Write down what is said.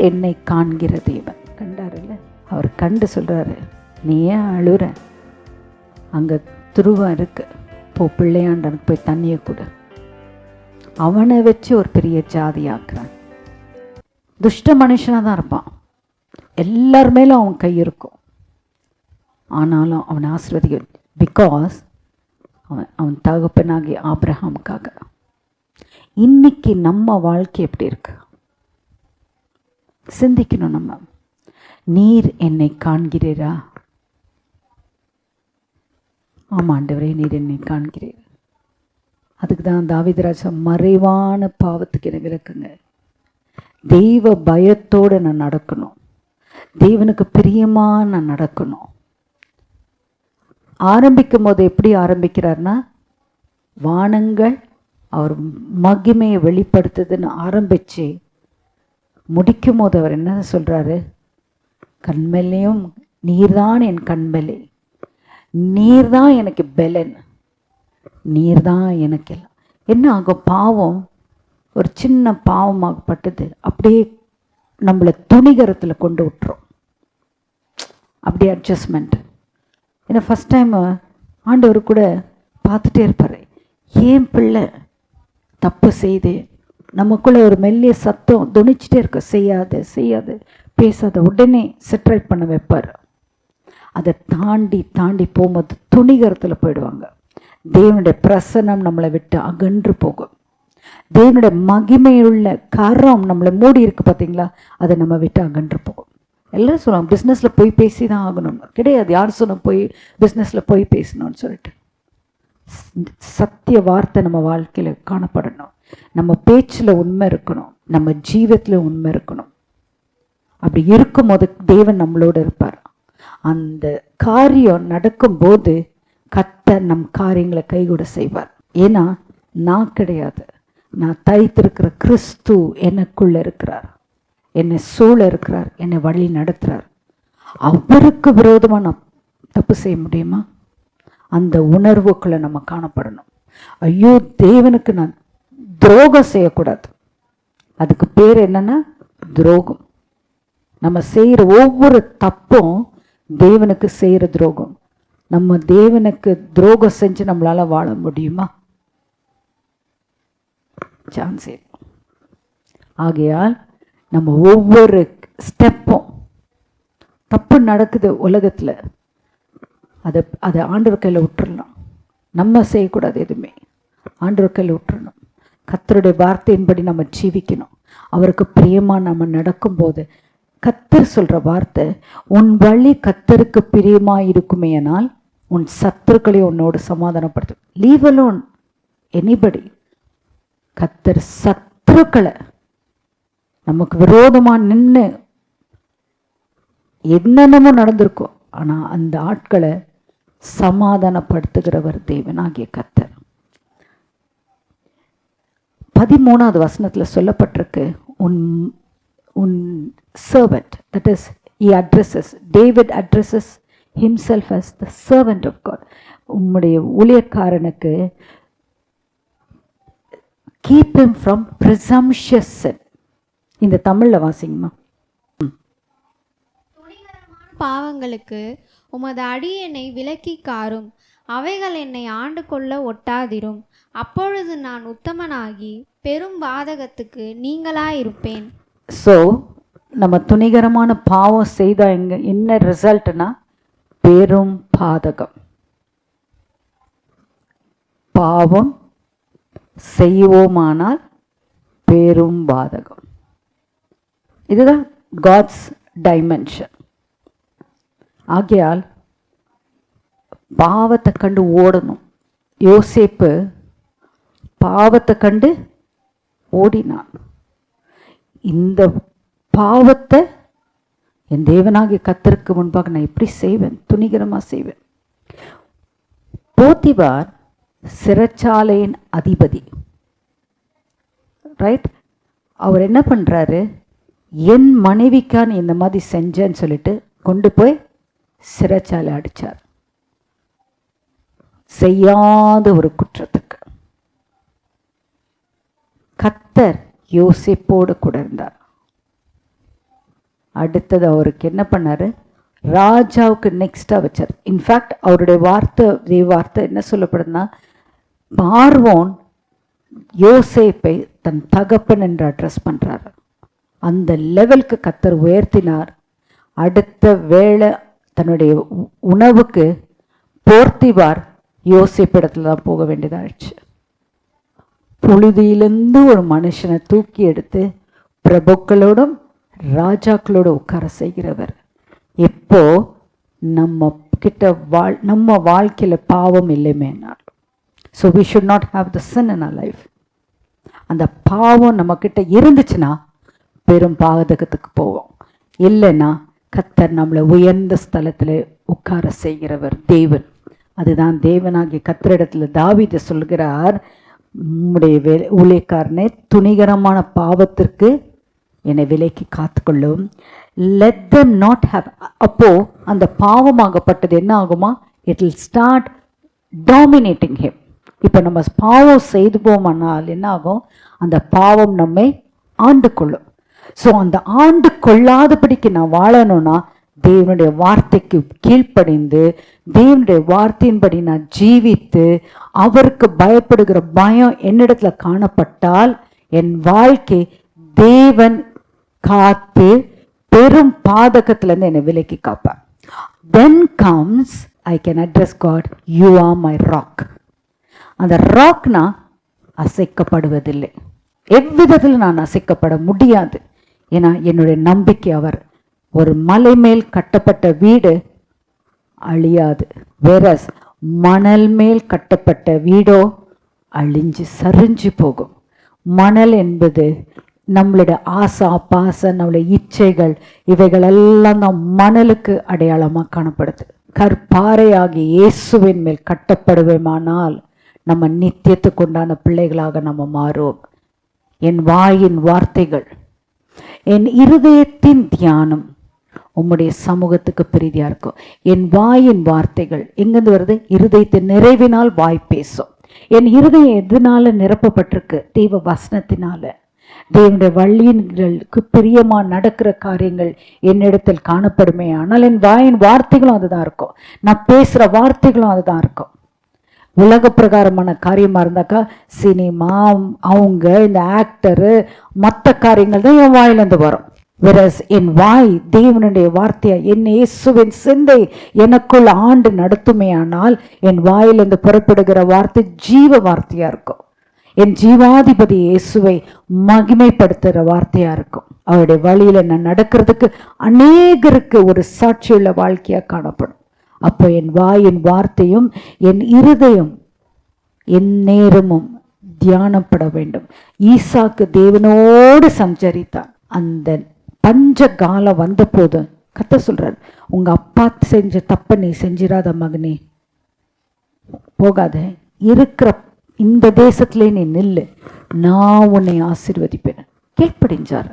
என்னை காண்கிற தேவன். கண்டாருல்ல, அவர் கண்டு சொல்றாரு, நீ ஏன் அழுற? அங்க துருவம் இருக்கு, போ பிள்ளையாண்டனுக்கு போய் தண்ணியை கொடு. அவனை வச்சு ஒரு பெரிய ஜாதி ஆக்குறான். துஷ்ட மனுஷனாக தான் இருப்பான், எல்லார் மேலும் அவன் கை இருக்கும். ஆனாலும் அவன் ஆசீர்வதிக்க, பிகாஸ் அவன் தகப்பனாகி ஆபிரகாமுக்காக. இன்னைக்கு நம்ம வாழ்க்கை எப்படி இருக்கு சிந்திக்கணும். நம்ம, நீர் என்னை காண்கிறீரா? ஆமாம் ஆண்டவரே, நீர் என்னை காண்கிறீர். அதுக்கு தான் தாவீது ராஜா, மறைவான பாவத்துக்கு என்னை விலக்குங்க, தெய்வ பயத்தோடு நான் நடக்கணும், தேவனுக்கு பிரியமா நான் நடக்கணும். ஆரம்பிக்கும் போது எப்படி ஆரம்பிக்கிறார்னா, வானங்கள் அவர் மகிமையை வெளிப்படுத்துதுன்னு ஆரம்பிச்சு முடிக்கும் போது அவர் என்ன சொல்றாரு? கண்மலையும் நீர்தான் என் கண்மலை, நீர்தான் எனக்கு பெலன், நீர்தான் எனக்கு எல்லாம். என்ன ஆகும்? பாவம் ஒரு சின்ன பாவமாகப்பட்டது அப்படியே நம்மளை துணிகரத்தில் கொண்டு விட்டுரும். அப்படியே அட்ஜஸ்ட்மெண்ட். ஏன்னா ஃபஸ்ட் டைம் ஆண்டவர் கூட பார்த்துட்டே இருப்பார், ஏன் பிள்ளை தப்பு செய்து, நமக்குள்ளே ஒரு மெல்லிய சத்தம் துணிச்சிட்டே இருக்க, செய்யாது செய்யாது பேசாத, உடனே செட்ரைட் பண்ண வைப்பார். அதை தாண்டி தாண்டி போகும்போது துணிகரத்தில் போயிடுவாங்க. தேவனுடைய பிரசன்னம் நம்மளை விட்டு அகன்று போகும். தேவனுடைய மகிமையுள்ள கரம் நம்மளை மூடி இருக்கு பார்த்தீங்களா, அதை நம்ம விட்டு அகன்று போகும். எல்லோரும் சொல்லுவாங்க, பிஸ்னஸில் போய் பேசி தான் ஆகணும்னு. கிடையாது. யார் சொன்ன போய் பிஸ்னஸில் போய் பேசணும்னு சொல்லிட்டு? சத்திய வார்த்தை நம்ம வாழ்க்கையில் காணப்படணும். நம்ம பேச்சில் உண்மை இருக்கணும், நம்ம ஜீவத்தில் உண்மை இருக்கணும். அப்படி இருக்கும்போது தேவன் நம்மளோடு இருப்பார். அந்த காரியம் நடக்கும்போது கர்த்தர் நம் காரியங்களை கைகூட செய்வார். ஏன்னா நான் கிடையாது, நான் தைத்திருக்கிற கிறிஸ்து எனக்குள்ள இருக்கிறார், என்னை சூழ இருக்கிறார், என்னை வழி நடத்துகிறார். அவருக்கு விரோதமாக நான் தப்பு செய்ய முடியுமா? அந்த உணர்வுக்குள்ளே நம்ம காணப்படணும். ஐயோ, தேவனுக்கு நான் துரோகம் செய்யக்கூடாது. அதுக்கு பேர் என்னன்னா துரோகம். நம்ம செய்கிற ஒவ்வொரு தப்பும் தேவனுக்கு செய்கிற துரோகம். நம்ம தேவனுக்கு துரோகம் செஞ்சு நம்மளால வாழ முடியுமா? சான்ஸே. ஆகையால் நம்ம ஒவ்வொரு ஸ்டெப்பும், தப்பு நடக்குது உலகத்தில், அதை ஆண்டவர் கையில் விட்டுறலாம். நம்ம செய்யக்கூடாது, எதுவுமே ஆண்டவர் கையில் விட்டுறணும். கர்த்தருடைய வார்த்தையின்படி நம்ம ஜீவிக்கணும். அவருக்கு பிரியமாக நம்ம நடக்கும்போது கர்த்தர் சொல்கிற வார்த்தை, உன் வழி கர்த்தருக்கு பிரியமாக இருக்குமேனால் உன் சத்துருக்களை உன்னோடு சமாதானப்படுத்தும். Leave alone anybody. கர்த்தர் சத்துருக்களை, நமக்கு விரோதமாக நின்று என்னென்னமோ நடந்திருக்கும், ஆனால் அந்த ஆட்களை சமாதானப்படுத்துகிறவர் தேவனாகிய கர்த்தர். 13வது வசனத்தில் சொல்லப்பட்டிருக்கு, உன் servant, that is, he addresses, David addresses himself as the servant of God. உம்முடைய ஊழியக்காரனுக்கு keep him from presumptuous sin. இந்த தமிழ்ல வாசிங்கம்மா. பாவங்களுக்கு உமது அடியேனை விலக்கி காரும், அவைகள் என்னை ஆண்டு கொள்ள ஒட்டாதிரும். அப்பொழுது நான் உத்தமனாகி பெரும் பாதகத்துக்கு நீங்களாயிருப்பேன். ஸோ நம்ம துணிகரமான பாவம் செய்தா என்ன ரிசல்ட்னா பெரும் பாதகம். பாவம் செய்வோமானால் பெரும் பாதகம். இதுதான் காட்ஸ் டைமென்ஷன். ஆகையால் பாவத்தை கண்டு ஓடணும். யோசேப்பு பாவத்தை கண்டு ஓடினான். இந்த பாவத்தை என் தேவனாகிய கர்த்தருக்கு முன்பாக நான் எப்படி செய்வேன்? துணிகரமாக செய்வேன். போத்திபார் சிறைச்சாலையின் அதிபதி, ரைட்? அவர் என்ன பண்ணுறாரு, என் மனைவிக்கான் இந்த மாதிரி செஞ்சேன்னு சொல்லிட்டு கொண்டு போய் சிறைச்சாலை அடித்தார். செய்யாத ஒரு குற்றத்துக்கு. கர்த்தர் யோசேப்போடு கூட இருந்தார். அடுத்தது அவருக்கு என்ன பண்ணாரு, ராஜாவுக்கு நெக்ஸ்ட்டாக வச்சார். இன்ஃபேக்ட் அவருடைய வார்த்தை என்ன சொல்லப்படுதுன்னா, பார்வோன் யோசேப்பை தன் தகப்பன் என்று அட்ரஸ் பண்ணுறாரு. அந்த லெவலுக்கு கர்த்தர் உயர்த்தினார். அடுத்த வேளை தன்னுடைய உணவுக்கு போர்த்திபார் யோசேப்பிடத்துல தான் போக வேண்டியதாகிடுச்சு. புழுதியிலிருந்து ஒரு மனுஷனை தூக்கி எடுத்து பிரபுக்களோடும் ராஜாக்களோட உட்கார செய்கிறவர். எப்போ நம்ம கிட்ட நம்ம வாழ்க்கையில பாவம் இல்லைமேனாலும், so we should not have the sin in our life. அந்த பாவம் நம்ம கிட்ட இருந்துச்சுன்னா பெரும் பாதகத்துக்கு போவோம். இல்லைன்னா கர்த்தர் நம்மளை உயர்ந்த ஸ்தலத்தில் உட்கார செய்கிறவர் தேவன். அதுதான் தேவனாகிய கர்த்தரிடத்துல தாவீது சொல்கிறார், உம்முடைய ஊழியக்காரனை துணிகரமான பாவத்திற்கு என்னை விலைக்கு காத்துக்கொள்ளும். let them not have. அப்போ அந்த பாவமாகப்பட்டது என்ன ஆகுமா, it will start dominating him. இப்போ நம்ம பாவம் செய்து போமானால் என்ன ஆகும், அந்த பாவம் நம்மை ஆண்டு கொள்ளும். ஸோ அந்த ஆண்டு கொள்ளாதபடிக்கு நான் வாழணும்னா தேவனுடைய வார்த்தைக்கு கீழ்ப்படிந்து தேவனுடைய வார்த்தையின்படி நான் ஜீவித்து அவருக்கு பயப்படுகிற பயம் என்னிடத்துல காணப்பட்டால் என் வாழ்க்கை தேவன் காத்து பெரும் பாதகத்திலிருந்து என்னை விலக்கி காப்பார். Then comes I can address God, you are my rock. அந்த ராக்னா அசைக்கப்படுவதில்லை. எவ்விதத்தில் நான் அசைக்கப்பட முடியாது. ஏன்னா என்னுடைய நம்பிக்கை அவர். ஒரு மலை மேல் கட்டப்பட்ட வீடு அழியாது, வேறஸ் மணல் மேல் கட்டப்பட்ட வீடோ அழிஞ்சு சரிஞ்சு போகும். மணல் என்பது நம்மளுடைய ஆசா பாசம், நம்மளுடைய இச்சைகள், இவைகளெல்லாம் தான் மணலுக்கு அடையாளமாக காணப்படுது. கற்பாறையாகி இயேசுவின் மேல் கட்டப்படுவேமானால் நம்ம நித்தியத்துக்கு உண்டான பிள்ளைகளாக நம்ம மாறுவோம். என் வாயின் வார்த்தைகள், என் இருதயத்தின் தியானம் உம்முடைய சமூகத்துக்கு பிரீதியா இருக்கும். என் வாயின் வார்த்தைகள் எங்கிருந்து வருது, இருதயத்தின் நிறைவினால் வாய் பேசும். என் இருதயம் எதனால நிரப்பப்பட்டிருக்கு, தெய்வ வசனத்தினால. தேவனுடைய வழியின்களுக்கு பிரியமா நடக்கிற காரியங்கள் என்னிடத்தில் காணப்படுமே ஆனால் என் வாயின் வார்த்தைகளும் அதுதான் இருக்கும். நான் பேசுற வார்த்தைகளும் அதுதான் இருக்கும். உலக பிரகாரமான காரியமா இருந்தாக்கா சினிமா, அவங்க இந்த ஆக்டரு, மற்ற காரியங்கள் தான் என் வாயிலிருந்து வரும். whereas என் வாய் தேவனுடைய வார்த்தையா, என் இயேசுவின் சிந்தை எனக்குள் ஆண்டு நடத்துமே ஆனால் என் வாயிலிருந்து புறப்படுகிற வார்த்தை ஜீவ வார்த்தையா இருக்கும். என் ஜீவாதிபதி இயேசுவை மகிமைப்படுத்துகிற வார்த்தையா இருக்கும். அவருடைய வழியில நான் நடக்கிறதுக்கு அநேகருக்கு ஒரு சாட்சியுள்ள வாழ்க்கையா காணப்படும். அப்போ என் வாயின் வார்த்தையும் என் இருதயம் என் நேரமும் தியானப்பட வேண்டும். ஈசாக்கு தேவனோடு சஞ்சரித்தான். அந்த பஞ்ச காலம் வந்த போது கர்த்தர் சொல்றார், உங்க அப்பா செஞ்ச தப்ப நீ செஞ்சிராத மகனே, போகாத, இருக்கிற இந்த தேசத்திலே நீ நில்லு, நான் உன்னை ஆசீர்வதிப்பேன். கீழ்ப்படிஞ்சார்.